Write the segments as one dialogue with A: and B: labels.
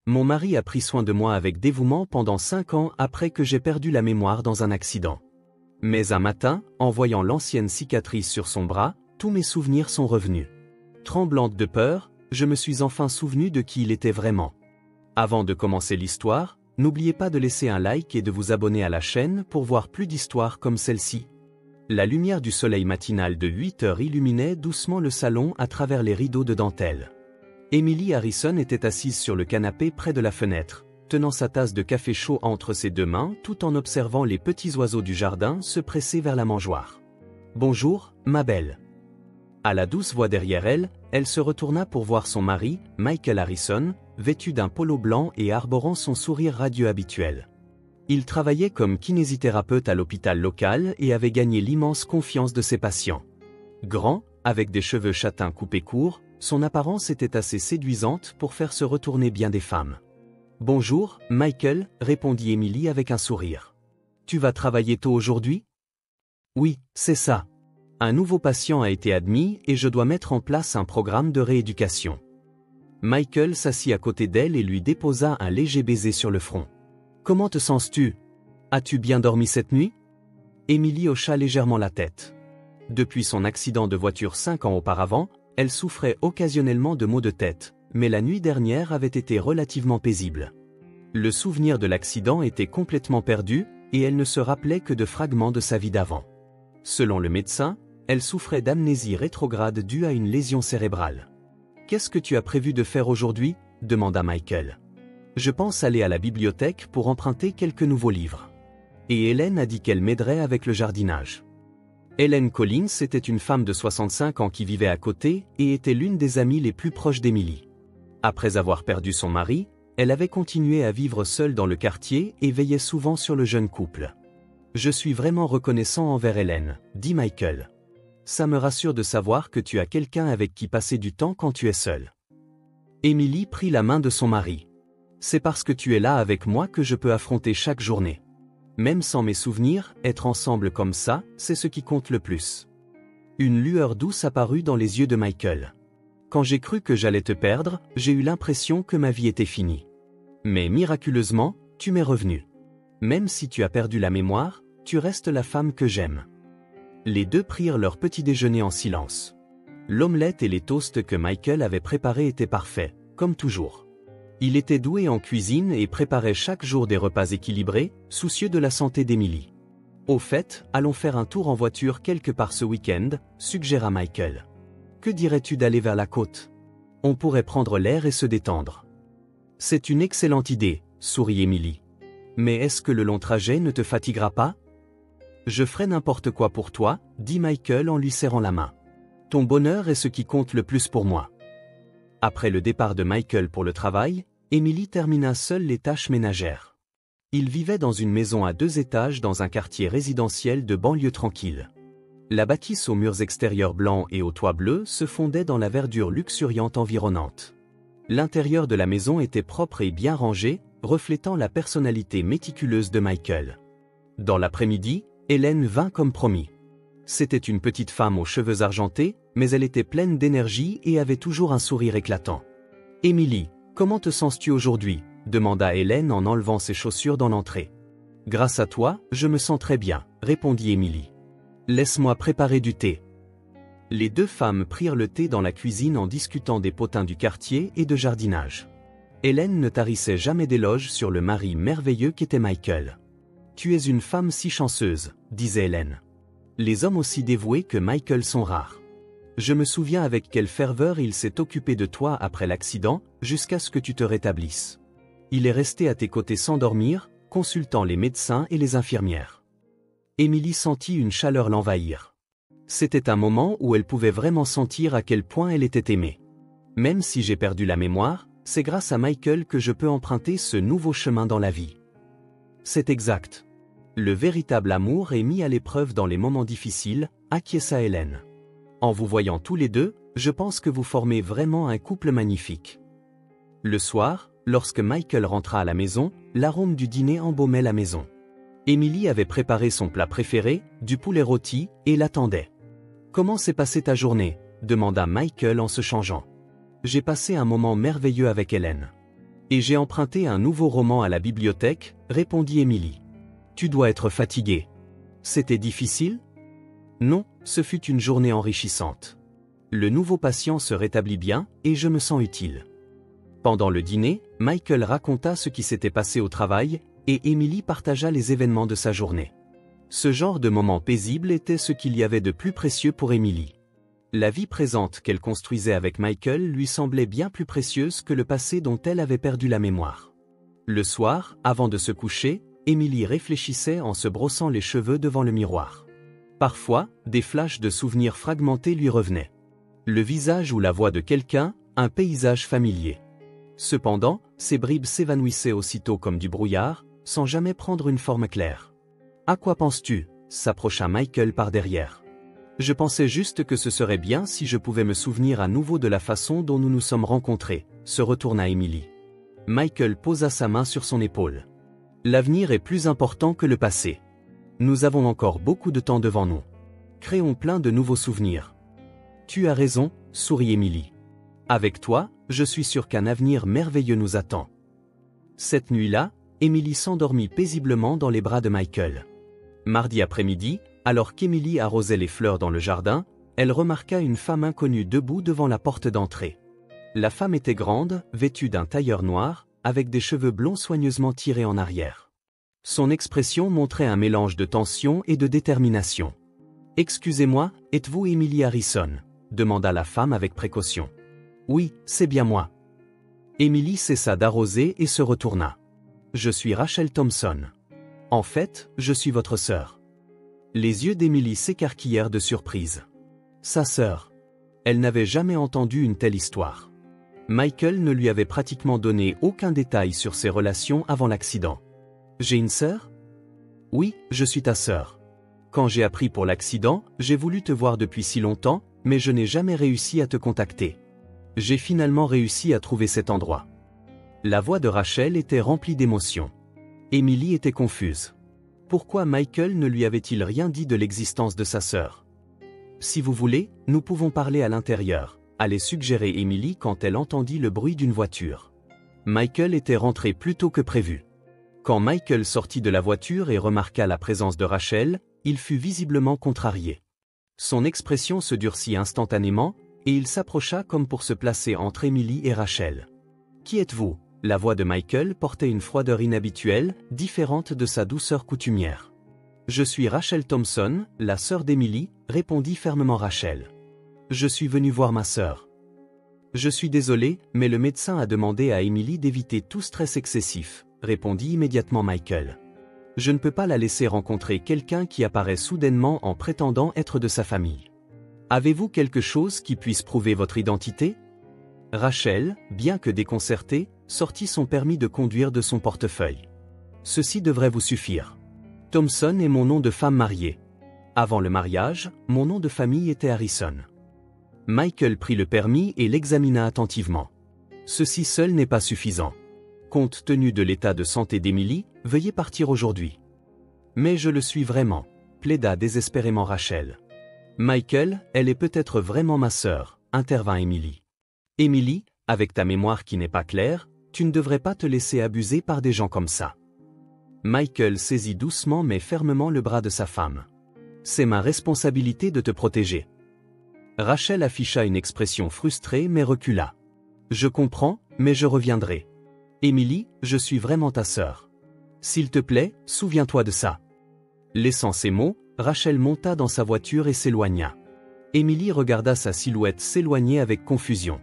A: Mon mari a pris soin de moi avec dévouement pendant 5 ans après que j'ai perdu la mémoire dans un accident. Mais un matin, en voyant l'ancienne cicatrice sur son bras, tous mes souvenirs sont revenus. Tremblante de peur, je me suis enfin souvenu de qui il était vraiment. Avant de commencer l'histoire, n'oubliez pas de laisser un like et de vous abonner à la chaîne pour voir plus d'histoires comme celle-ci. La lumière du soleil matinal de 8 heures illuminait doucement le salon à travers les rideaux de dentelle. Emily Harrison était assise sur le canapé près de la fenêtre, tenant sa tasse de café chaud entre ses deux mains tout en observant les petits oiseaux du jardin se presser vers la mangeoire. « Bonjour, ma belle. » À la douce voix derrière elle, elle se retourna pour voir son mari, Michael Harrison, vêtu d'un polo blanc et arborant son sourire radieux habituel. Il travaillait comme kinésithérapeute à l'hôpital local et avait gagné l'immense confiance de ses patients. Grand, avec des cheveux châtains coupés courts, son apparence était assez séduisante pour faire se retourner bien des femmes. « Bonjour, Michael, » répondit Emily avec un sourire. « Tu vas travailler tôt aujourd'hui ? » « Oui, c'est ça. Un nouveau patient a été admis et je dois mettre en place un programme de rééducation. » Michael s'assit à côté d'elle et lui déposa un léger baiser sur le front. « Comment te sens-tu ? As-tu bien dormi cette nuit ?» Emily hocha légèrement la tête. Depuis son accident de voiture 5 ans auparavant, elle souffrait occasionnellement de maux de tête, mais la nuit dernière avait été relativement paisible. Le souvenir de l'accident était complètement perdu, et elle ne se rappelait que de fragments de sa vie d'avant. Selon le médecin, elle souffrait d'amnésie rétrograde due à une lésion cérébrale. « Qu'est-ce que tu as prévu de faire aujourd'hui ?» demanda Michael. « Je pense aller à la bibliothèque pour emprunter quelques nouveaux livres. » Et Hélène a dit qu'elle m'aiderait avec le jardinage. Hélène Collins était une femme de 65 ans qui vivait à côté et était l'une des amies les plus proches d'Emily. Après avoir perdu son mari, elle avait continué à vivre seule dans le quartier et veillait souvent sur le jeune couple. « Je suis vraiment reconnaissant envers Hélène, » dit Michael. « Ça me rassure de savoir que tu as quelqu'un avec qui passer du temps quand tu es seule. » Emily prit la main de son mari. « C'est parce que tu es là avec moi que je peux affronter chaque journée. Même sans mes souvenirs, être ensemble comme ça, c'est ce qui compte le plus. » Une lueur douce apparut dans les yeux de Michael. « Quand j'ai cru que j'allais te perdre, j'ai eu l'impression que ma vie était finie. Mais miraculeusement, tu m'es revenu. Même si tu as perdu la mémoire, tu restes la femme que j'aime. » Les deux prirent leur petit déjeuner en silence. L'omelette et les toasts que Michael avait préparés étaient parfaits, comme toujours. Il était doué en cuisine et préparait chaque jour des repas équilibrés, soucieux de la santé d'Emily. « Au fait, allons faire un tour en voiture quelque part ce week-end, » suggéra Michael. « Que dirais-tu d'aller vers la côte ? On pourrait prendre l'air et se détendre. » « C'est une excellente idée, » sourit Emily. « Mais est-ce que le long trajet ne te fatiguera pas ? » « Je ferai n'importe quoi pour toi, » dit Michael en lui serrant la main. « Ton bonheur est ce qui compte le plus pour moi. » Après le départ de Michael pour le travail, Emily termina seule les tâches ménagères. Ils vivaient dans une maison à 2 étages dans un quartier résidentiel de banlieue tranquille. La bâtisse aux murs extérieurs blancs et au toit bleu se fondait dans la verdure luxuriante environnante. L'intérieur de la maison était propre et bien rangé, reflétant la personnalité méticuleuse de Michael. Dans l'après-midi, Hélène vint comme promis. C'était une petite femme aux cheveux argentés, mais elle était pleine d'énergie et avait toujours un sourire éclatant. « Emily, comment te sens-tu aujourd'hui ?» demanda Hélène en enlevant ses chaussures dans l'entrée. « Grâce à toi, je me sens très bien, » répondit Emily. « Laisse-moi préparer du thé. » Les deux femmes prirent le thé dans la cuisine en discutant des potins du quartier et de jardinage. Hélène ne tarissait jamais d'éloges sur le mari merveilleux qu'était Michael. « Tu es une femme si chanceuse, » disait Hélène. « Les hommes aussi dévoués que Michael sont rares. Je me souviens avec quelle ferveur il s'est occupé de toi après l'accident, jusqu'à ce que tu te rétablisses. Il est resté à tes côtés sans dormir, consultant les médecins et les infirmières. » Emily sentit une chaleur l'envahir. C'était un moment où elle pouvait vraiment sentir à quel point elle était aimée. « Même si j'ai perdu la mémoire, c'est grâce à Michael que je peux emprunter ce nouveau chemin dans la vie. » C'est exact. Le véritable amour est mis à l'épreuve dans les moments difficiles, acquiesça Hélène. En vous voyant tous les deux, je pense que vous formez vraiment un couple magnifique. Le soir, lorsque Michael rentra à la maison, l'arôme du dîner embaumait la maison. Emily avait préparé son plat préféré, du poulet rôti, et l'attendait. « Comment s'est passée ta journée ?» demanda Michael en se changeant. « J'ai passé un moment merveilleux avec Hélène. Et j'ai emprunté un nouveau roman à la bibliothèque, répondit Émilie. Tu dois être fatiguée. C'était difficile? Non, ce fut une journée enrichissante. Le nouveau patient se rétablit bien, et je me sens utile. Pendant le dîner, Michael raconta ce qui s'était passé au travail, et Émilie partagea les événements de sa journée. Ce genre de moment paisible était ce qu'il y avait de plus précieux pour Émilie. La vie présente qu'elle construisait avec Michael lui semblait bien plus précieuse que le passé dont elle avait perdu la mémoire. Le soir, avant de se coucher, Émilie réfléchissait en se brossant les cheveux devant le miroir. Parfois, des flashs de souvenirs fragmentés lui revenaient. Le visage ou la voix de quelqu'un, un paysage familier. Cependant, ces bribes s'évanouissaient aussitôt comme du brouillard, sans jamais prendre une forme claire. « À quoi penses-tu » s'approcha Michael par derrière. « Je pensais juste que ce serait bien si je pouvais me souvenir à nouveau de la façon dont nous nous sommes rencontrés », se retourna Émilie. Michael posa sa main sur son épaule. « L'avenir est plus important que le passé. Nous avons encore beaucoup de temps devant nous. Créons plein de nouveaux souvenirs. » « Tu as raison, » sourit Émilie. « Avec toi, je suis sûre qu'un avenir merveilleux nous attend. » Cette nuit-là, Émilie s'endormit paisiblement dans les bras de Michael. Mardi après-midi, alors qu'Émilie arrosait les fleurs dans le jardin, elle remarqua une femme inconnue debout devant la porte d'entrée. La femme était grande, vêtue d'un tailleur noir, avec des cheveux blonds soigneusement tirés en arrière. Son expression montrait un mélange de tension et de détermination. « Excusez-moi, êtes-vous Émilie Harrison ?» demanda la femme avec précaution. « Oui, c'est bien moi. » Émilie cessa d'arroser et se retourna. « Je suis Rachel Thompson. En fait, je suis votre sœur. » Les yeux d'Émilie s'écarquillèrent de surprise. Sa sœur. Elle n'avait jamais entendu une telle histoire. Michael ne lui avait pratiquement donné aucun détail sur ses relations avant l'accident. « J'ai une sœur ? » « Oui, je suis ta sœur. Quand j'ai appris pour l'accident, j'ai voulu te voir depuis si longtemps, mais je n'ai jamais réussi à te contacter. J'ai finalement réussi à trouver cet endroit. » La voix de Rachel était remplie d'émotion. Émilie était confuse. Pourquoi Michael ne lui avait-il rien dit de l'existence de sa sœur? « Si vous voulez, nous pouvons parler à l'intérieur, » allait suggérer Émilie quand elle entendit le bruit d'une voiture. Michael était rentré plus tôt que prévu. Quand Michael sortit de la voiture et remarqua la présence de Rachel, il fut visiblement contrarié. Son expression se durcit instantanément, et il s'approcha comme pour se placer entre Émilie et Rachel. « Qui êtes-vous » La voix de Michael portait une froideur inhabituelle, différente de sa douceur coutumière. « Je suis Rachel Thompson, la sœur d'Émilie », répondit fermement Rachel. « Je suis venue voir ma sœur. »« Je suis désolé, mais le médecin a demandé à Émilie d'éviter tout stress excessif », répondit immédiatement Michael. « Je ne peux pas la laisser rencontrer quelqu'un qui apparaît soudainement en prétendant être de sa famille. Avez-vous quelque chose qui puisse prouver votre identité ?» Rachel, bien que déconcertée, sortit son permis de conduire de son portefeuille. « Ceci devrait vous suffire. Thompson est mon nom de femme mariée. Avant le mariage, mon nom de famille était Harrison. » Michael prit le permis et l'examina attentivement. « Ceci seul n'est pas suffisant. Compte tenu de l'état de santé d'Émilie, veuillez partir aujourd'hui. »« Mais je le suis vraiment, » plaida désespérément Rachel. « Michael, elle est peut-être vraiment ma sœur, » intervint Émilie. « Émilie, avec ta mémoire qui n'est pas claire, tu ne devrais pas te laisser abuser par des gens comme ça. » Michael saisit doucement mais fermement le bras de sa femme. « C'est ma responsabilité de te protéger. » Rachel afficha une expression frustrée mais recula. « Je comprends, mais je reviendrai. Émilie, je suis vraiment ta sœur. S'il te plaît, souviens-toi de ça. » Laissant ces mots, Rachel monta dans sa voiture et s'éloigna. Émilie regarda sa silhouette s'éloigner avec confusion.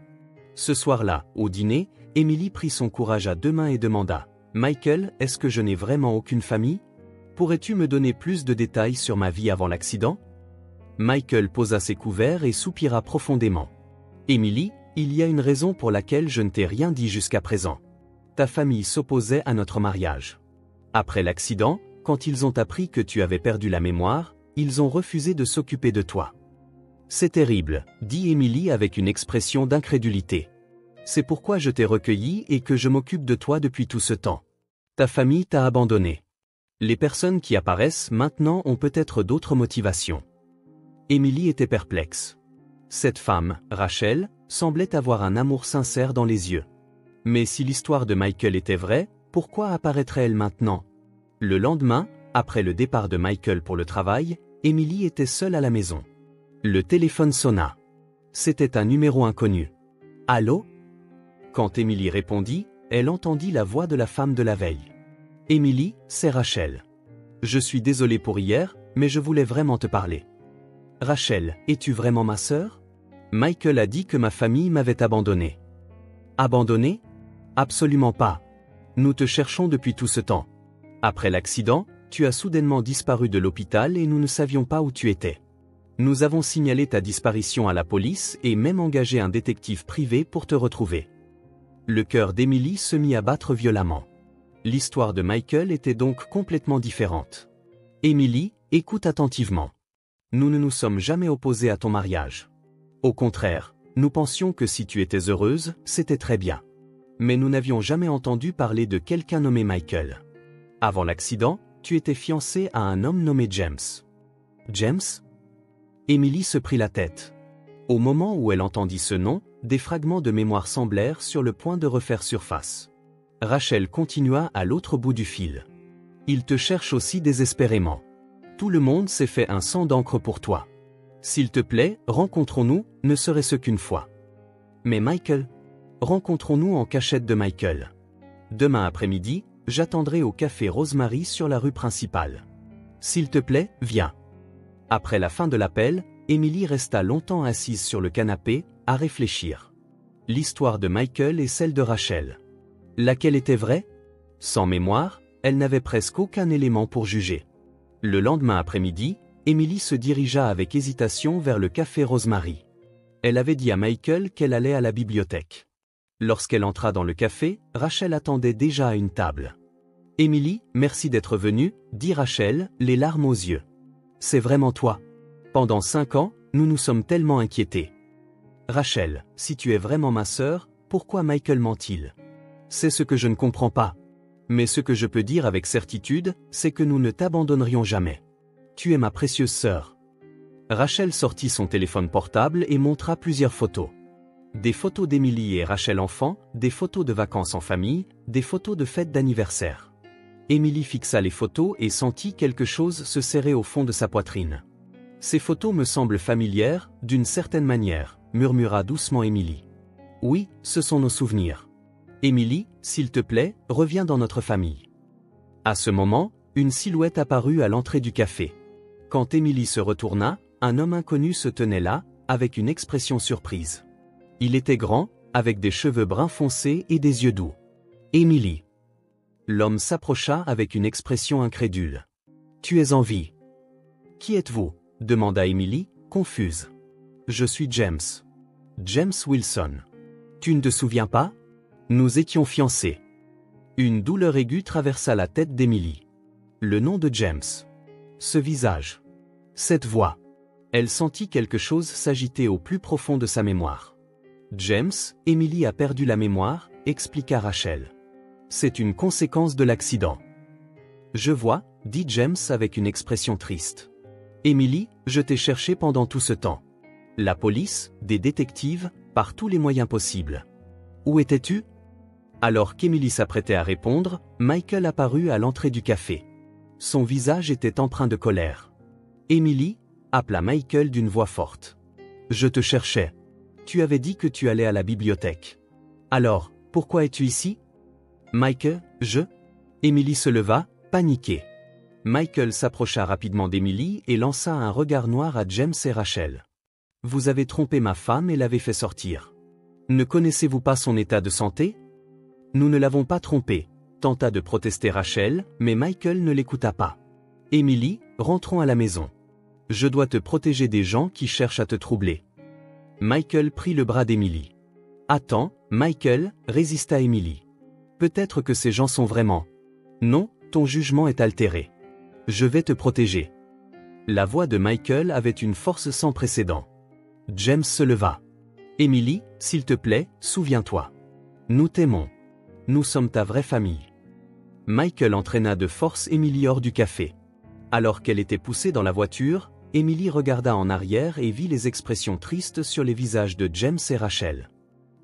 A: Ce soir-là, au dîner, Émilie prit son courage à deux mains et demanda « Michael, est-ce que je n'ai vraiment aucune famille? Pourrais-tu me donner plus de détails sur ma vie avant l'accident ?» Michael posa ses couverts et soupira profondément. « Émilie, il y a une raison pour laquelle je ne t'ai rien dit jusqu'à présent. Ta famille s'opposait à notre mariage. Après l'accident, quand ils ont appris que tu avais perdu la mémoire, ils ont refusé de s'occuper de toi. » « C'est terrible, » dit Émilie avec une expression d'incrédulité. « C'est pourquoi je t'ai recueilli et que je m'occupe de toi depuis tout ce temps. Ta famille t'a abandonné. Les personnes qui apparaissent maintenant ont peut-être d'autres motivations. » Émilie était perplexe. Cette femme, Rachel, semblait avoir un amour sincère dans les yeux. Mais si l'histoire de Michael était vraie, pourquoi apparaîtrait-elle maintenant? Le lendemain, après le départ de Michael pour le travail, Emily était seule à la maison. Le téléphone sonna. C'était un numéro inconnu. Allô? Quand Emily répondit, elle entendit la voix de la femme de la veille. Emily, c'est Rachel. Je suis désolé pour hier, mais je voulais vraiment te parler. Rachel, es-tu vraiment ma sœur? Michael a dit que ma famille m'avait abandonné. Abandonné? Absolument pas. Nous te cherchons depuis tout ce temps. Après l'accident, tu as soudainement disparu de l'hôpital et nous ne savions pas où tu étais. Nous avons signalé ta disparition à la police et même engagé un détective privé pour te retrouver. Le cœur d'Emily se mit à battre violemment. L'histoire de Michael était donc complètement différente. Emily, écoute attentivement. Nous ne nous sommes jamais opposés à ton mariage. Au contraire, nous pensions que si tu étais heureuse, c'était très bien. Mais nous n'avions jamais entendu parler de quelqu'un nommé Michael. Avant l'accident, tu étais fiancée à un homme nommé James. James? Emily se prit la tête. Au moment où elle entendit ce nom, des fragments de mémoire semblèrent sur le point de refaire surface. Rachel continua à l'autre bout du fil. Il te cherche aussi désespérément. Tout le monde s'est fait un sang d'encre pour toi. S'il te plaît, rencontrons-nous, ne serait-ce qu'une fois. Mais Michael? Rencontrons-nous en cachette de Michael. Demain après-midi, j'attendrai au café Rosemary sur la rue principale. S'il te plaît, viens. Après la fin de l'appel, Emily resta longtemps assise sur le canapé, à réfléchir. L'histoire de Michael et celle de Rachel. Laquelle était vraie? Sans mémoire, elle n'avait presque aucun élément pour juger. Le lendemain après-midi, Emily se dirigea avec hésitation vers le café Rosemary. Elle avait dit à Michael qu'elle allait à la bibliothèque. Lorsqu'elle entra dans le café, Rachel attendait déjà à une table. « Emily, merci d'être venue, » dit Rachel, les larmes aux yeux. « C'est vraiment toi. Pendant 5 ans, nous nous sommes tellement inquiétés. » Rachel, si tu es vraiment ma sœur, pourquoi Michael ment-il? C'est ce que je ne comprends pas. Mais ce que je peux dire avec certitude, c'est que nous ne t'abandonnerions jamais. Tu es ma précieuse sœur. Rachel sortit son téléphone portable et montra plusieurs photos. Des photos d'Emily et Rachel enfant, des photos de vacances en famille, des photos de fêtes d'anniversaire. Emily fixa les photos et sentit quelque chose se serrer au fond de sa poitrine. « Ces photos me semblent familières, d'une certaine manière, » murmura doucement Emily. « Oui, ce sont nos souvenirs. Emily, s'il te plaît, reviens dans notre famille. » À ce moment, une silhouette apparut à l'entrée du café. Quand Emily se retourna, un homme inconnu se tenait là, avec une expression surprise. Il était grand, avec des cheveux bruns foncés et des yeux doux. « Emily. » L'homme s'approcha avec une expression incrédule. « Tu es en vie. »« Qui êtes-vous » demanda Emily, confuse. « Je suis James. James Wilson. Tu ne te souviens pas? Nous étions fiancés. » Une douleur aiguë traversa la tête d'Emily. Le nom de James. Ce visage. Cette voix. Elle sentit quelque chose s'agiter au plus profond de sa mémoire. « James, Emily a perdu la mémoire », expliqua Rachel. « C'est une conséquence de l'accident. »« Je vois », dit James avec une expression triste. « Emily, je t'ai cherché pendant tout ce temps. La police, des détectives, par tous les moyens possibles. Où étais-tu » Alors qu'Emily s'apprêtait à répondre, Michael apparut à l'entrée du café. Son visage était empreint de colère. « Emily » appela Michael d'une voix forte. « Je te cherchais. Tu avais dit que tu allais à la bibliothèque. Alors, pourquoi es-tu ici » Michael, je... Emily se leva, paniquée. Michael s'approcha rapidement d'Emily et lança un regard noir à James et Rachel. « Vous avez trompé ma femme et l'avez fait sortir. Ne connaissez-vous pas son état de santé ?»« Nous ne l'avons pas trompée », tenta de protester Rachel, mais Michael ne l'écouta pas. « Emily, rentrons à la maison. Je dois te protéger des gens qui cherchent à te troubler. » Michael prit le bras d'Emily. « Attends, Michael, » résista Emily. « Peut-être que ces gens sont vraiment... Non, ton jugement est altéré. Je vais te protéger. » La voix de Michael avait une force sans précédent. James se leva. « Emily, s'il te plaît, souviens-toi. Nous t'aimons. Nous sommes ta vraie famille. » Michael entraîna de force Emily hors du café. Alors qu'elle était poussée dans la voiture, Emily regarda en arrière et vit les expressions tristes sur les visages de James et Rachel.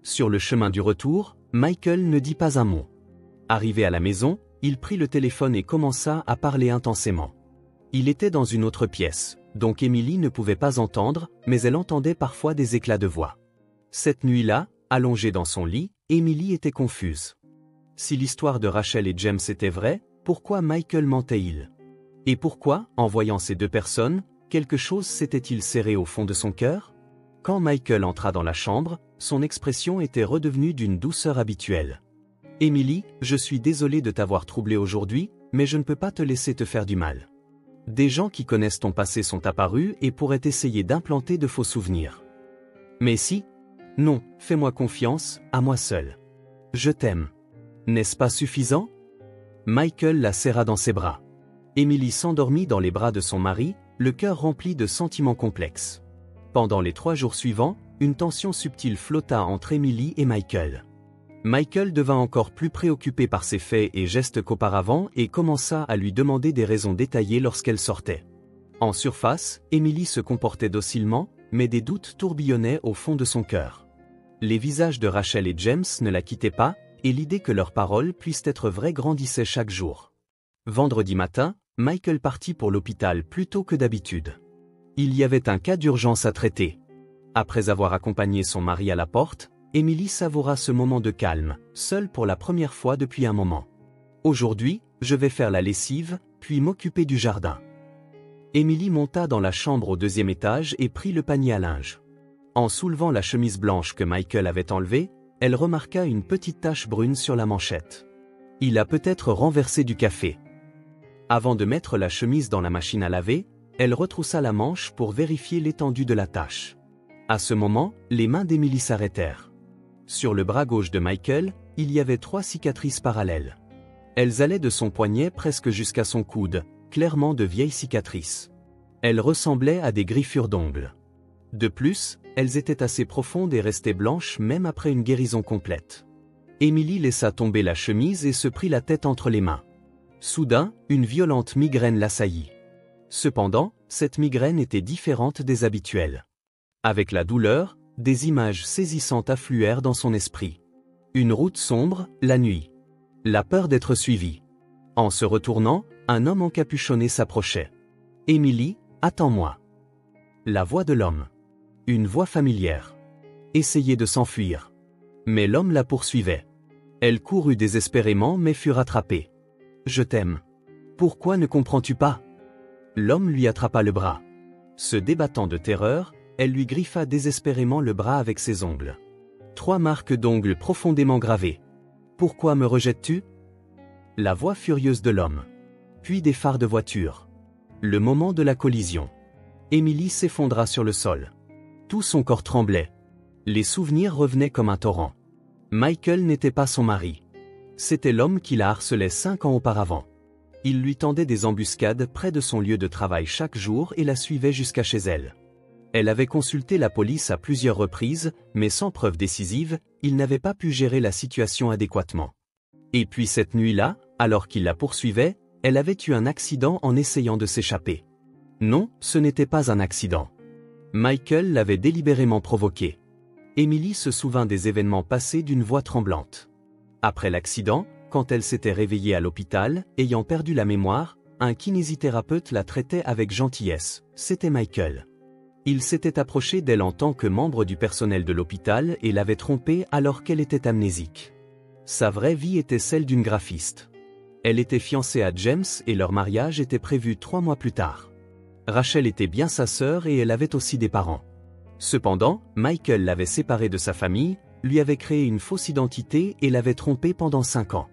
A: Sur le chemin du retour, Michael ne dit pas un mot. Arrivé à la maison, il prit le téléphone et commença à parler intensément. Il était dans une autre pièce, donc Emily ne pouvait pas entendre, mais elle entendait parfois des éclats de voix. Cette nuit-là, allongée dans son lit, Emily était confuse. Si l'histoire de Rachel et James était vraie, pourquoi Michael mentait-il? Et pourquoi, en voyant ces deux personnes, quelque chose s'était-il serré au fond de son cœur? Quand Michael entra dans la chambre, son expression était redevenue d'une douceur habituelle. « Emily, je suis désolé de t'avoir troublée aujourd'hui, mais je ne peux pas te laisser te faire du mal. Des gens qui connaissent ton passé sont apparus et pourraient essayer d'implanter de faux souvenirs. Mais si? Non, fais-moi confiance, à moi seul. Je t'aime. N'est-ce pas suffisant? » Michael la serra dans ses bras. Emily s'endormit dans les bras de son mari, le cœur rempli de sentiments complexes. Pendant les 3 jours suivants, une tension subtile flotta entre Emily et Michael. Michael devint encore plus préoccupé par ses faits et gestes qu'auparavant et commença à lui demander des raisons détaillées lorsqu'elle sortait. En surface, Emily se comportait docilement, mais des doutes tourbillonnaient au fond de son cœur. Les visages de Rachel et James ne la quittaient pas, et l'idée que leurs paroles puissent être vraies grandissait chaque jour. Vendredi matin, Michael partit pour l'hôpital plus tôt que d'habitude. Il y avait un cas d'urgence à traiter. Après avoir accompagné son mari à la porte, Emily savoura ce moment de calme, seule pour la première fois depuis un moment. « Aujourd'hui, je vais faire la lessive, puis m'occuper du jardin. » Emily monta dans la chambre au 2e étage et prit le panier à linge. En soulevant la chemise blanche que Michael avait enlevée, elle remarqua une petite tache brune sur la manchette. Il a peut-être renversé du café. Avant de mettre la chemise dans la machine à laver, elle retroussa la manche pour vérifier l'étendue de la tache. À ce moment, les mains d'Emily s'arrêtèrent. Sur le bras gauche de Michael, il y avait 3 cicatrices parallèles. Elles allaient de son poignet presque jusqu'à son coude, clairement de vieilles cicatrices. Elles ressemblaient à des griffures d'ongles. De plus, elles étaient assez profondes et restaient blanches même après une guérison complète. Emily laissa tomber la chemise et se prit la tête entre les mains. Soudain, une violente migraine l'assaillit. Cependant, cette migraine était différente des habituelles. Avec la douleur, des images saisissantes affluèrent dans son esprit. Une route sombre, la nuit. La peur d'être suivie. En se retournant, un homme encapuchonné s'approchait. « Emily, attends-moi. » La voix de l'homme. Une voix familière. Essayez de s'enfuir. Mais l'homme la poursuivait. Elle courut désespérément mais fut rattrapée. « Je t'aime. Pourquoi ne comprends-tu pas ?» L'homme lui attrapa le bras. Se débattant de terreur, elle lui griffa désespérément le bras avec ses ongles. 3 marques d'ongles profondément gravées. « Pourquoi me rejettes-tu » La voix furieuse de l'homme. Puis des phares de voiture. Le moment de la collision. Emily s'effondra sur le sol. Tout son corps tremblait. Les souvenirs revenaient comme un torrent. Michael n'était pas son mari. C'était l'homme qui la harcelait 5 ans auparavant. Il lui tendait des embuscades près de son lieu de travail chaque jour et la suivait jusqu'à chez elle. Elle avait consulté la police à plusieurs reprises, mais sans preuve décisive, il n'avait pas pu gérer la situation adéquatement. Et puis cette nuit-là, alors qu'il la poursuivait, elle avait eu un accident en essayant de s'échapper. Non, ce n'était pas un accident. Michael l'avait délibérément provoqué. Emily se souvint des événements passés d'une voix tremblante. Après l'accident, quand elle s'était réveillée à l'hôpital, ayant perdu la mémoire, un kinésithérapeute la traitait avec gentillesse, c'était Michael. Il s'était approché d'elle en tant que membre du personnel de l'hôpital et l'avait trompée alors qu'elle était amnésique. Sa vraie vie était celle d'une graphiste. Elle était fiancée à James et leur mariage était prévu 3 mois plus tard. Rachel était bien sa sœur et elle avait aussi des parents. Cependant, Michael l'avait séparée de sa famille, lui avait créé une fausse identité et l'avait trompée pendant 5 ans.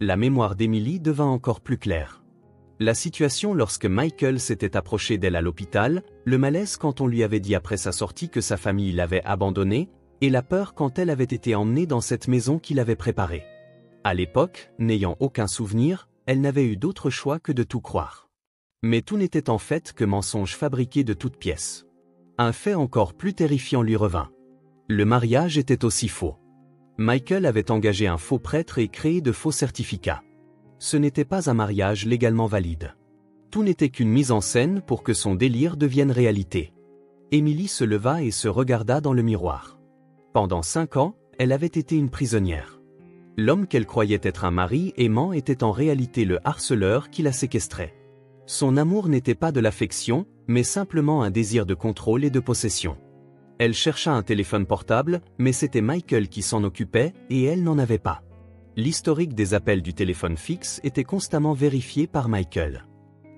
A: La mémoire d'Emily devint encore plus claire. La situation lorsque Michael s'était approché d'elle à l'hôpital, le malaise quand on lui avait dit après sa sortie que sa famille l'avait abandonnée, et la peur quand elle avait été emmenée dans cette maison qu'il avait préparée. À l'époque, n'ayant aucun souvenir, elle n'avait eu d'autre choix que de tout croire. Mais tout n'était en fait que mensonge fabriqué de toutes pièces. Un fait encore plus terrifiant lui revint. Le mariage était aussi faux. Michael avait engagé un faux prêtre et créé de faux certificats. Ce n'était pas un mariage légalement valide. Tout n'était qu'une mise en scène pour que son délire devienne réalité. Emily se leva et se regarda dans le miroir. Pendant 5 ans, elle avait été une prisonnière. L'homme qu'elle croyait être un mari aimant était en réalité le harceleur qui la séquestrait. Son amour n'était pas de l'affection, mais simplement un désir de contrôle et de possession. Elle chercha un téléphone portable, mais c'était Michael qui s'en occupait, et elle n'en avait pas. L'historique des appels du téléphone fixe était constamment vérifié par Michael.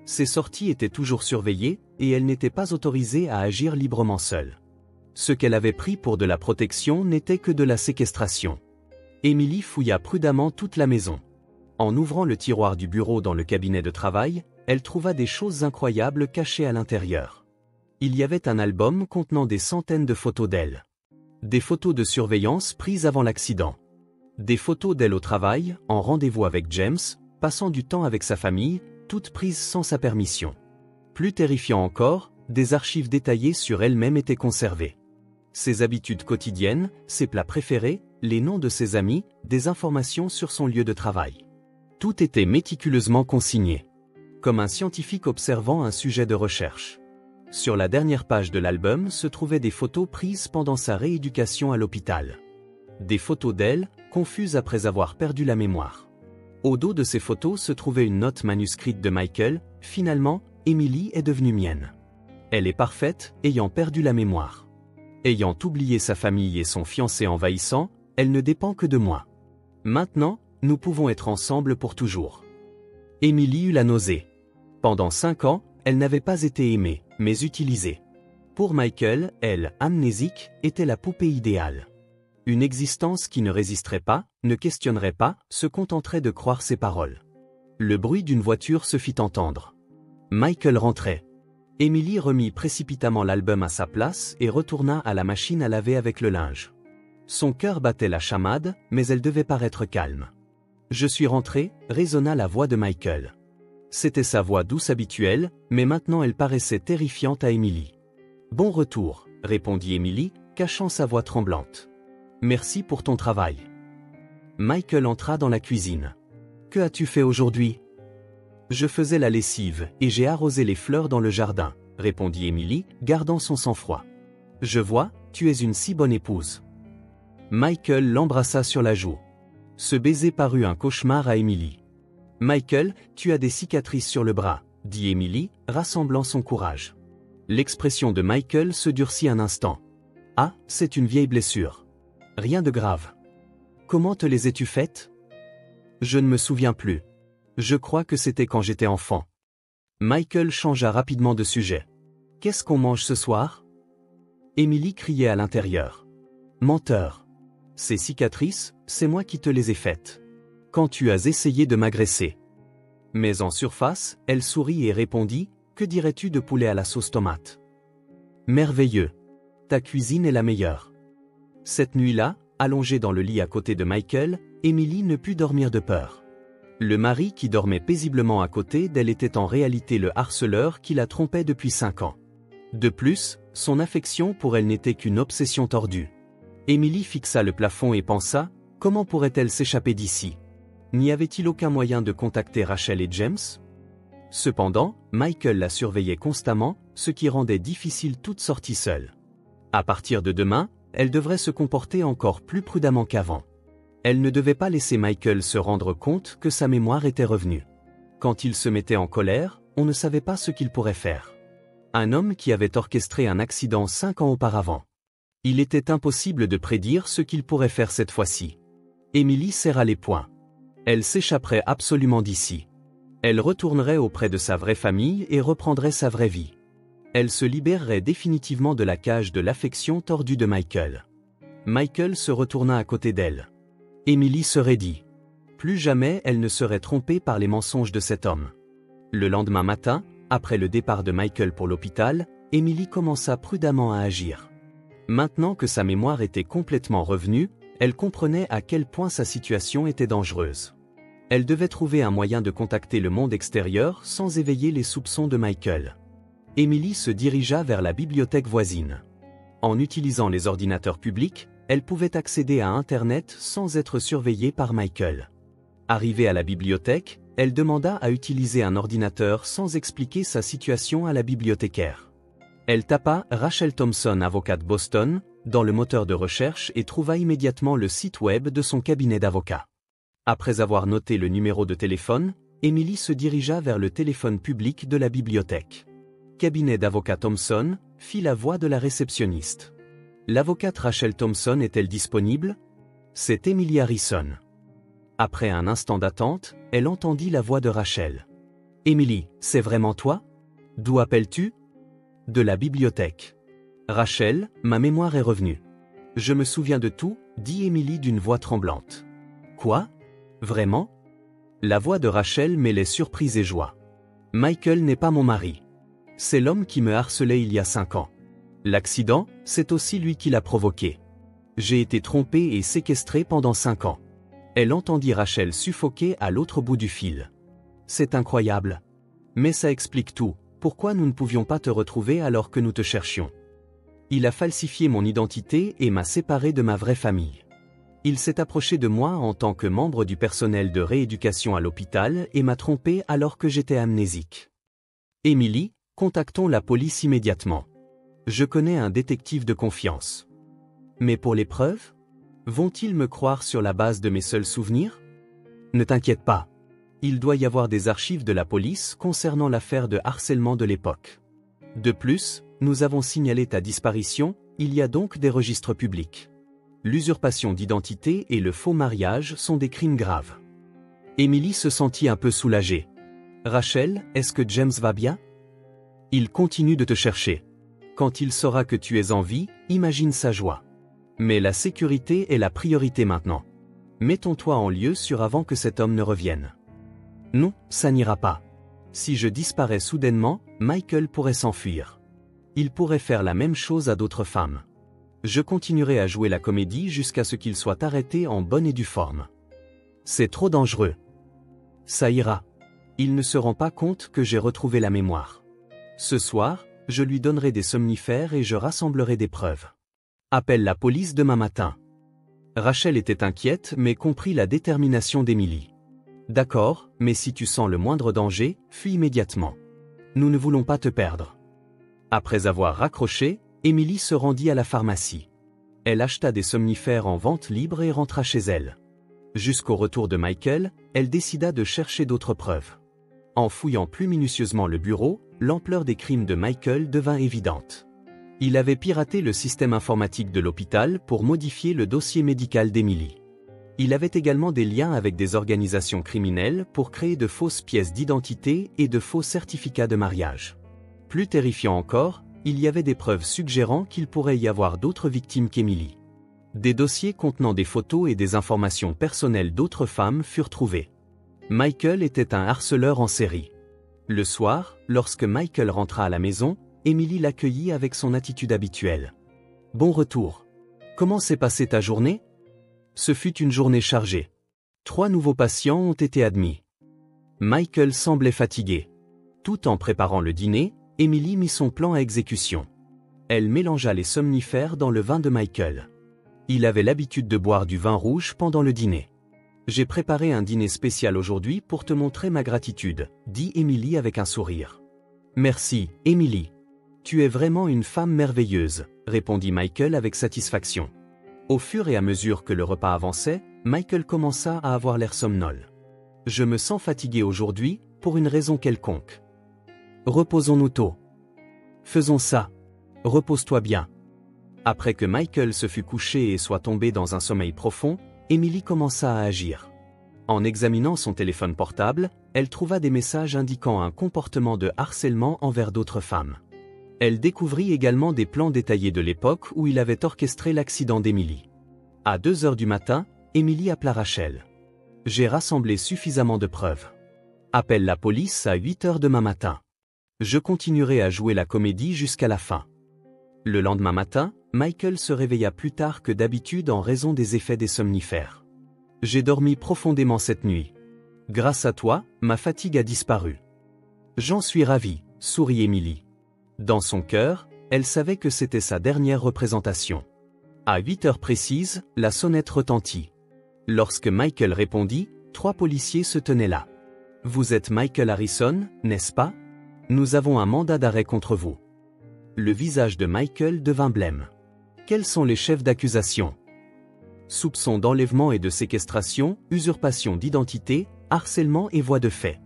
A: Ses sorties étaient toujours surveillées, et elle n'était pas autorisée à agir librement seule. Ce qu'elle avait pris pour de la protection n'était que de la séquestration. Emily fouilla prudemment toute la maison. En ouvrant le tiroir du bureau dans le cabinet de travail, elle trouva des choses incroyables cachées à l'intérieur. Il y avait un album contenant des centaines de photos d'elle. Des photos de surveillance prises avant l'accident. Des photos d'elle au travail, en rendez-vous avec James, passant du temps avec sa famille, toutes prises sans sa permission. Plus terrifiant encore, des archives détaillées sur elle-même étaient conservées. Ses habitudes quotidiennes, ses plats préférés, les noms de ses amis, des informations sur son lieu de travail. Tout était méticuleusement consigné. Comme un scientifique observant un sujet de recherche. Sur la dernière page de l'album se trouvaient des photos prises pendant sa rééducation à l'hôpital. Des photos d'elle, confuses après avoir perdu la mémoire. Au dos de ces photos se trouvait une note manuscrite de Michael, « Finalement, Emily est devenue mienne. Elle est parfaite, ayant perdu la mémoire. Ayant oublié sa famille et son fiancé envahissant, elle ne dépend que de moi. Maintenant, nous pouvons être ensemble pour toujours. » Emily eut la nausée. Pendant 5 ans, elle n'avait pas été aimée, mais utilisée. Pour Michael, elle, amnésique, était la poupée idéale. Une existence qui ne résisterait pas, ne questionnerait pas, se contenterait de croire ses paroles. Le bruit d'une voiture se fit entendre. Michael rentrait. Emily remit précipitamment l'album à sa place et retourna à la machine à laver avec le linge. Son cœur battait la chamade, mais elle devait paraître calme. « Je suis rentrée », résonna la voix de Michael. C'était sa voix douce habituelle, mais maintenant elle paraissait terrifiante à Emily. « Bon retour », répondit Emily, cachant sa voix tremblante. « Merci pour ton travail. » Michael entra dans la cuisine. « Que as-tu fait aujourd'hui ?»« Je faisais la lessive, et j'ai arrosé les fleurs dans le jardin, » répondit Emily, gardant son sang-froid. « Je vois, tu es une si bonne épouse. » Michael l'embrassa sur la joue. Ce baiser parut un cauchemar à Emily. « Michael, tu as des cicatrices sur le bras, » dit Emily, rassemblant son courage. L'expression de Michael se durcit un instant. « Ah, c'est une vieille blessure. Rien de grave. Comment te les es-tu faites ? » Je ne me souviens plus. Je crois que c'était quand j'étais enfant. Michael changea rapidement de sujet. « Qu'est-ce qu'on mange ce soir ?» Emily criait à l'intérieur. « Menteur. Ces cicatrices, c'est moi qui te les ai faites. Quand tu as essayé de m'agresser. » Mais en surface, elle sourit et répondit, « Que dirais-tu de poulet à la sauce tomate ? » Merveilleux. Ta cuisine est la meilleure. Cette nuit-là, allongée dans le lit à côté de Michael, Emily ne put dormir de peur. Le mari qui dormait paisiblement à côté d'elle était en réalité le harceleur qui la trompait depuis 5 ans. De plus, son affection pour elle n'était qu'une obsession tordue. Emily fixa le plafond et pensa, comment pourrait-elle s'échapper d'ici ? N'y avait-il aucun moyen de contacter Rachel et James ? Cependant, Michael la surveillait constamment, ce qui rendait difficile toute sortie seule. À partir de demain, elle devrait se comporter encore plus prudemment qu'avant. Elle ne devait pas laisser Michael se rendre compte que sa mémoire était revenue. Quand il se mettait en colère, on ne savait pas ce qu'il pourrait faire. Un homme qui avait orchestré un accident 5 ans auparavant. Il était impossible de prédire ce qu'il pourrait faire cette fois-ci. Emily serra les poings. Elle s'échapperait absolument d'ici. Elle retournerait auprès de sa vraie famille et reprendrait sa vraie vie. Elle se libérerait définitivement de la cage de l'affection tordue de Michael. Michael se retourna à côté d'elle. Emily se raidit. Plus jamais elle ne serait trompée par les mensonges de cet homme. Le lendemain matin, après le départ de Michael pour l'hôpital, Emily commença prudemment à agir. Maintenant que sa mémoire était complètement revenue, elle comprenait à quel point sa situation était dangereuse. Elle devait trouver un moyen de contacter le monde extérieur sans éveiller les soupçons de Michael. Emily se dirigea vers la bibliothèque voisine. En utilisant les ordinateurs publics, elle pouvait accéder à Internet sans être surveillée par Michael. Arrivée à la bibliothèque, elle demanda à utiliser un ordinateur sans expliquer sa situation à la bibliothécaire. Elle tapa « Rachel Thompson, avocate Boston » dans le moteur de recherche et trouva immédiatement le site web de son cabinet d'avocat. Après avoir noté le numéro de téléphone, Emily se dirigea vers le téléphone public de la bibliothèque. Cabinet d'avocat Thompson, fit la voix de la réceptionniste. L'avocate Rachel Thompson est-elle disponible? C'est Emily Harrison. Après un instant d'attente, elle entendit la voix de Rachel. Emily, c'est vraiment toi? D'où appelles-tu? De la bibliothèque. Rachel, ma mémoire est revenue. Je me souviens de tout, dit Emily d'une voix tremblante. Quoi? Vraiment? La voix de Rachel mêlait surprise et joie. Michael n'est pas mon mari. C'est l'homme qui me harcelait il y a 5 ans. L'accident, c'est aussi lui qui l'a provoqué. J'ai été trompée et séquestrée pendant 5 ans. Elle entendit Rachel suffoquer à l'autre bout du fil. C'est incroyable. Mais ça explique tout, pourquoi nous ne pouvions pas te retrouver alors que nous te cherchions. Il a falsifié mon identité et m'a séparée de ma vraie famille. Il s'est approché de moi en tant que membre du personnel de rééducation à l'hôpital et m'a trompée alors que j'étais amnésique. Emily, contactons la police immédiatement. Je connais un détective de confiance. Mais pour les preuves? Vont-ils me croire sur la base de mes seuls souvenirs? Ne t'inquiète pas. Il doit y avoir des archives de la police concernant l'affaire de harcèlement de l'époque. De plus, nous avons signalé ta disparition, il y a donc des registres publics. L'usurpation d'identité et le faux mariage sont des crimes graves. Emily se sentit un peu soulagée. Rachel, est-ce que James va bien? Il continue de te chercher. Quand il saura que tu es en vie, imagine sa joie. Mais la sécurité est la priorité maintenant. Mettons-toi en lieu sûr avant que cet homme ne revienne. Non, ça n'ira pas. Si je disparais soudainement, Michael pourrait s'enfuir. Il pourrait faire la même chose à d'autres femmes. Je continuerai à jouer la comédie jusqu'à ce qu'il soit arrêté en bonne et due forme. C'est trop dangereux. Ça ira. Il ne se rend pas compte que j'ai retrouvé la mémoire. Ce soir, je lui donnerai des somnifères et je rassemblerai des preuves. Appelle la police demain matin. Rachel était inquiète mais comprit la détermination d'Emily. D'accord, mais si tu sens le moindre danger, fuis immédiatement. Nous ne voulons pas te perdre. Après avoir raccroché, Emily se rendit à la pharmacie. Elle acheta des somnifères en vente libre et rentra chez elle. Jusqu'au retour de Michael, elle décida de chercher d'autres preuves. En fouillant plus minutieusement le bureau, l'ampleur des crimes de Michael devint évidente. Il avait piraté le système informatique de l'hôpital pour modifier le dossier médical d'Emily. Il avait également des liens avec des organisations criminelles pour créer de fausses pièces d'identité et de faux certificats de mariage. Plus terrifiant encore, il y avait des preuves suggérant qu'il pourrait y avoir d'autres victimes qu'Emily. Des dossiers contenant des photos et des informations personnelles d'autres femmes furent trouvés. Michael était un harceleur en série. Le soir, lorsque Michael rentra à la maison, Emily l'accueillit avec son attitude habituelle. « Bon retour. Comment s'est passée ta journée ?» Ce fut une journée chargée. 3 nouveaux patients ont été admis. Michael semblait fatigué. Tout en préparant le dîner, Emily mit son plan à exécution. Elle mélangea les somnifères dans le vin de Michael. Il avait l'habitude de boire du vin rouge pendant le dîner. « J'ai préparé un dîner spécial aujourd'hui pour te montrer ma gratitude, dit Emily avec un sourire. « Merci, Emily. Tu es vraiment une femme merveilleuse, répondit Michael avec satisfaction. Au fur et à mesure que le repas avançait, Michael commença à avoir l'air somnolent. Je me sens fatigué aujourd'hui, pour une raison quelconque. Reposons-nous tôt. Faisons ça. Repose-toi bien. Après que Michael se fut couché et soit tombé dans un sommeil profond, Emily commença à agir. En examinant son téléphone portable, elle trouva des messages indiquant un comportement de harcèlement envers d'autres femmes. Elle découvrit également des plans détaillés de l'époque où il avait orchestré l'accident d'Emily. À 2 heures du matin, Emily appela Rachel. « J'ai rassemblé suffisamment de preuves. Appelle la police à 8 heures demain matin. Je continuerai à jouer la comédie jusqu'à la fin. » Le lendemain matin, Michael se réveilla plus tard que d'habitude en raison des effets des somnifères. « J'ai dormi profondément cette nuit. Grâce à toi, ma fatigue a disparu. »« J'en suis ravie, » sourit Emily. Dans son cœur, elle savait que c'était sa dernière représentation. À 8 heures précises, la sonnette retentit. Lorsque Michael répondit, 3 policiers se tenaient là. « Vous êtes Michael Harrison, n'est-ce pas? Nous avons un mandat d'arrêt contre vous. » Le visage de Michael devint blême. « Quels sont les chefs d'accusation? » Soupçons d'enlèvement et de séquestration, usurpation d'identité, harcèlement et voies de fait.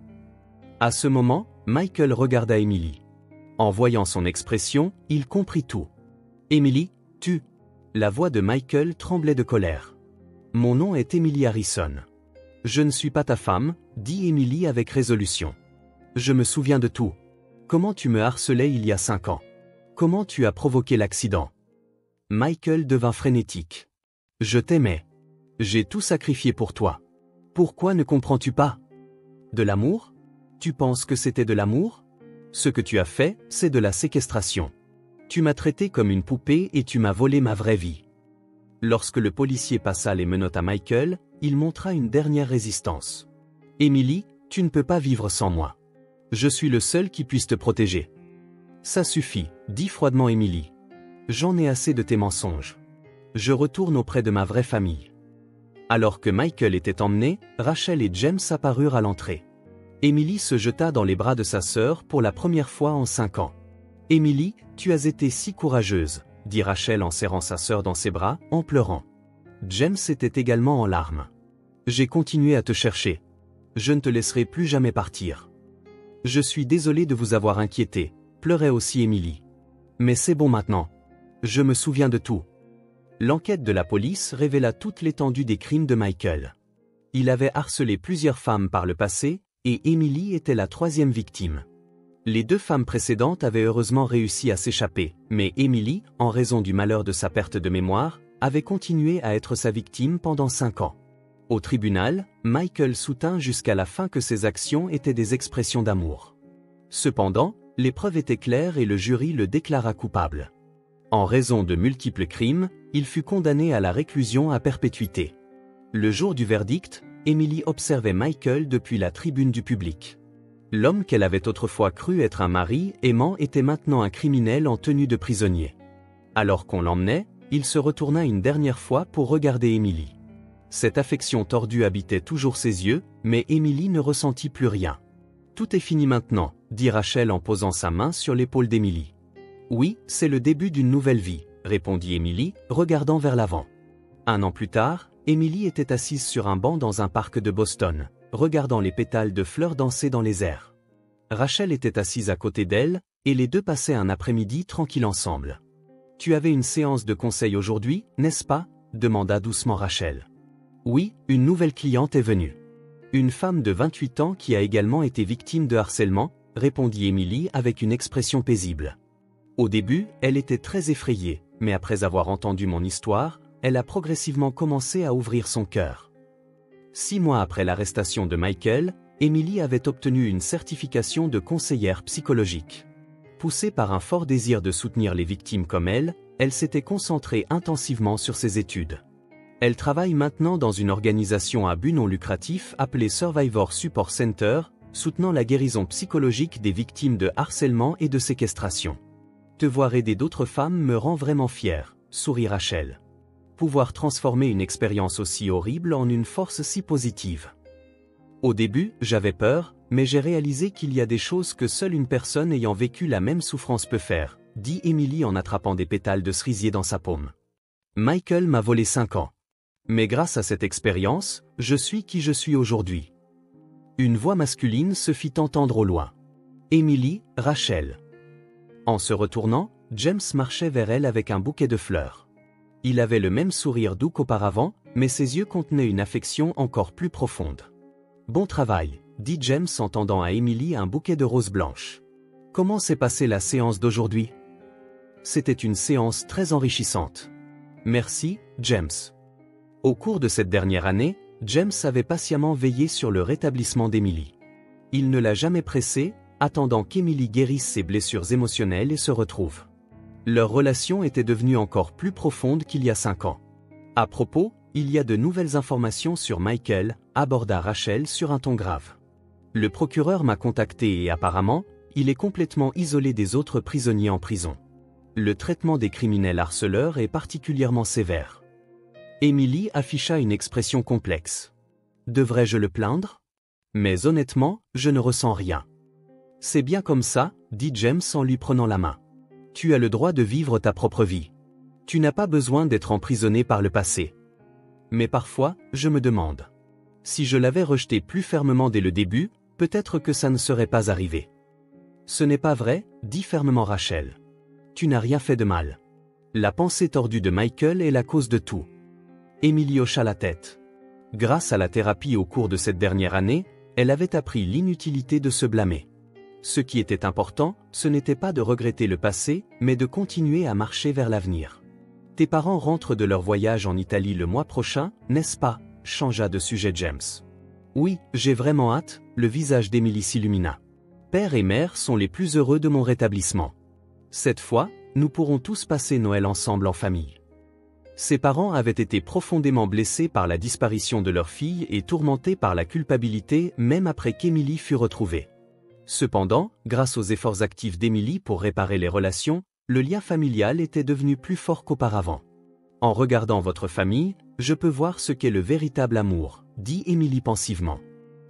A: À ce moment, Michael regarda Emily. En voyant son expression, il comprit tout. Emily, tu... La voix de Michael tremblait de colère. Mon nom est Emily Harrison. Je ne suis pas ta femme, dit Emily avec résolution. Je me souviens de tout. Comment tu me harcelais il y a 5 ans? Comment tu as provoqué l'accident? Michael devint frénétique. Je t'aimais. J'ai tout sacrifié pour toi. Pourquoi ne comprends-tu pas? De l'amour? Tu penses que c'était de l'amour? Ce que tu as fait, c'est de la séquestration. Tu m'as traité comme une poupée et tu m'as volé ma vraie vie. Lorsque le policier passa les menottes à Michael, il montra une dernière résistance. Emily, tu ne peux pas vivre sans moi. Je suis le seul qui puisse te protéger. Ça suffit, dit froidement Emily. J'en ai assez de tes mensonges. Je retourne auprès de ma vraie famille. Alors que Michael était emmené, Rachel et James apparurent à l'entrée. Emily se jeta dans les bras de sa sœur pour la première fois en 5 ans. Emily, tu as été si courageuse, dit Rachel en serrant sa sœur dans ses bras, en pleurant. James était également en larmes. J'ai continué à te chercher. Je ne te laisserai plus jamais partir. Je suis désolé de vous avoir inquiété, pleurait aussi Emily. Mais c'est bon maintenant. Je me souviens de tout. L'enquête de la police révéla toute l'étendue des crimes de Michael. Il avait harcelé plusieurs femmes par le passé, et Emily était la 3e victime. Les 2 femmes précédentes avaient heureusement réussi à s'échapper, mais Emily, en raison du malheur de sa perte de mémoire, avait continué à être sa victime pendant 5 ans. Au tribunal, Michael soutint jusqu'à la fin que ses actions étaient des expressions d'amour. Cependant, les preuves étaient claires et le jury le déclara coupable. En raison de multiples crimes, il fut condamné à la réclusion à perpétuité. Le jour du verdict, Emily observait Michael depuis la tribune du public. L'homme qu'elle avait autrefois cru être un mari aimant était maintenant un criminel en tenue de prisonnier. Alors qu'on l'emmenait, il se retourna une dernière fois pour regarder Emily. Cette affection tordue habitait toujours ses yeux, mais Emily ne ressentit plus rien. Tout est fini maintenant, dit Rachel en posant sa main sur l'épaule d'Emily. Oui, c'est le début d'une nouvelle vie, répondit Emily, regardant vers l'avant. 1 an plus tard, Emily était assise sur un banc dans un parc de Boston, regardant les pétales de fleurs danser dans les airs. Rachel était assise à côté d'elle, et les 2 passaient un après-midi tranquille ensemble. « Tu avais une séance de conseil aujourd'hui, n'est-ce pas » demanda doucement Rachel. « Oui, une nouvelle cliente est venue. Une femme de 28 ans qui a également été victime de harcèlement, » répondit Emily avec une expression paisible. Au début, elle était très effrayée, mais après avoir entendu mon histoire, elle a progressivement commencé à ouvrir son cœur. 6 mois après l'arrestation de Michael, Emily avait obtenu une certification de conseillère psychologique. Poussée par un fort désir de soutenir les victimes comme elle s'était concentrée intensivement sur ses études. Elle travaille maintenant dans une organisation à but non lucratif appelée Survivor Support Center, soutenant la guérison psychologique des victimes de harcèlement et de séquestration. Te voir aider d'autres femmes me rend vraiment fière, sourit Rachel. Pouvoir transformer une expérience aussi horrible en une force si positive. Au début, j'avais peur, mais j'ai réalisé qu'il y a des choses que seule une personne ayant vécu la même souffrance peut faire, dit Emily en attrapant des pétales de cerisier dans sa paume. Michael m'a volé 5 ans. Mais grâce à cette expérience, je suis qui je suis aujourd'hui. Une voix masculine se fit entendre au loin. Emily, Rachel. En se retournant, James marchait vers elle avec un bouquet de fleurs. Il avait le même sourire doux qu'auparavant, mais ses yeux contenaient une affection encore plus profonde. Bon travail, dit James en tendant à Emily un bouquet de roses blanches. Comment s'est passée la séance d'aujourd'hui? C'était une séance très enrichissante. Merci, James. Au cours de cette dernière année, James avait patiemment veillé sur le rétablissement d'Emily. Il ne l'a jamais pressée, attendant qu'Emily guérisse ses blessures émotionnelles et se retrouve. Leur relation était devenue encore plus profonde qu'il y a 5 ans. À propos, il y a de nouvelles informations sur Michael, aborda Rachel sur un ton grave. Le procureur m'a contacté et apparemment, il est complètement isolé des autres prisonniers en prison. Le traitement des criminels harceleurs est particulièrement sévère. Emily afficha une expression complexe. Devrais-je le plaindre? Mais honnêtement, je ne ressens rien. C'est bien comme ça, dit James en lui prenant la main. Tu as le droit de vivre ta propre vie. Tu n'as pas besoin d'être emprisonné par le passé. Mais parfois, je me demande. Si je l'avais rejeté plus fermement dès le début, peut-être que ça ne serait pas arrivé. Ce n'est pas vrai, dit fermement Rachel. Tu n'as rien fait de mal. La pensée tordue de Michael est la cause de tout. Emily hocha la tête. Grâce à la thérapie au cours de cette dernière année, elle avait appris l'inutilité de se blâmer. Ce qui était important, ce n'était pas de regretter le passé, mais de continuer à marcher vers l'avenir. Tes parents rentrent de leur voyage en Italie le mois prochain, n'est-ce pas? Changea de sujet James. Oui, j'ai vraiment hâte, le visage d'Emily s'illumina. Père et mère sont les plus heureux de mon rétablissement. Cette fois, nous pourrons tous passer Noël ensemble en famille. Ses parents avaient été profondément blessés par la disparition de leur fille et tourmentés par la culpabilité même après qu'Emily fut retrouvée. Cependant, grâce aux efforts actifs d'Emily pour réparer les relations, le lien familial était devenu plus fort qu'auparavant. En regardant votre famille, je peux voir ce qu'est le véritable amour, dit Emily pensivement.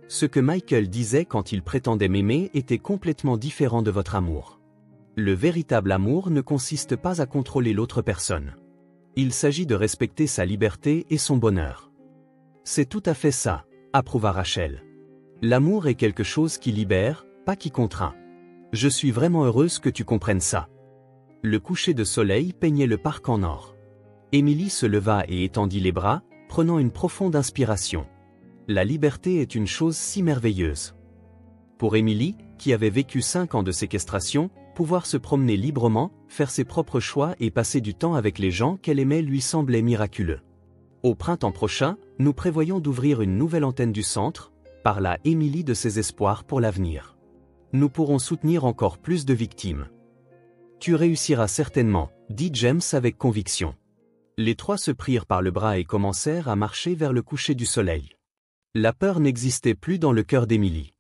A: Ce que Michael disait quand il prétendait m'aimer était complètement différent de votre amour. Le véritable amour ne consiste pas à contrôler l'autre personne. Il s'agit de respecter sa liberté et son bonheur. C'est tout à fait ça, approuva Rachel. L'amour est quelque chose qui libère, pas qui contraint. Je suis vraiment heureuse que tu comprennes ça. Le coucher de soleil peignait le parc en or. Emily se leva et étendit les bras, prenant une profonde inspiration. La liberté est une chose si merveilleuse. Pour Emily, qui avait vécu 5 ans de séquestration, pouvoir se promener librement, faire ses propres choix et passer du temps avec les gens qu'elle aimait lui semblait miraculeux. Au printemps prochain, nous prévoyons d'ouvrir une nouvelle antenne du centre, parla Emily de ses espoirs pour l'avenir. Nous pourrons soutenir encore plus de victimes. Tu réussiras certainement, dit James avec conviction. Les trois se prirent par le bras et commencèrent à marcher vers le coucher du soleil. La peur n'existait plus dans le cœur d'Emily.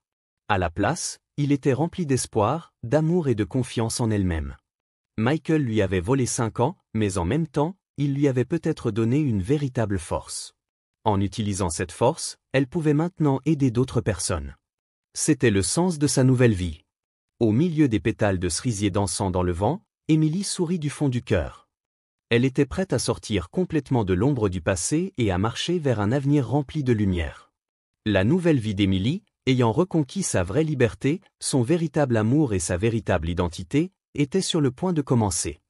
A: À la place, il était rempli d'espoir, d'amour et de confiance en elle-même. Michael lui avait volé 5 ans, mais en même temps, il lui avait peut-être donné une véritable force. En utilisant cette force, elle pouvait maintenant aider d'autres personnes. C'était le sens de sa nouvelle vie. Au milieu des pétales de cerisier dansant dans le vent, Emily sourit du fond du cœur. Elle était prête à sortir complètement de l'ombre du passé et à marcher vers un avenir rempli de lumière. La nouvelle vie d'Emily, ayant reconquis sa vraie liberté, son véritable amour et sa véritable identité, était sur le point de commencer.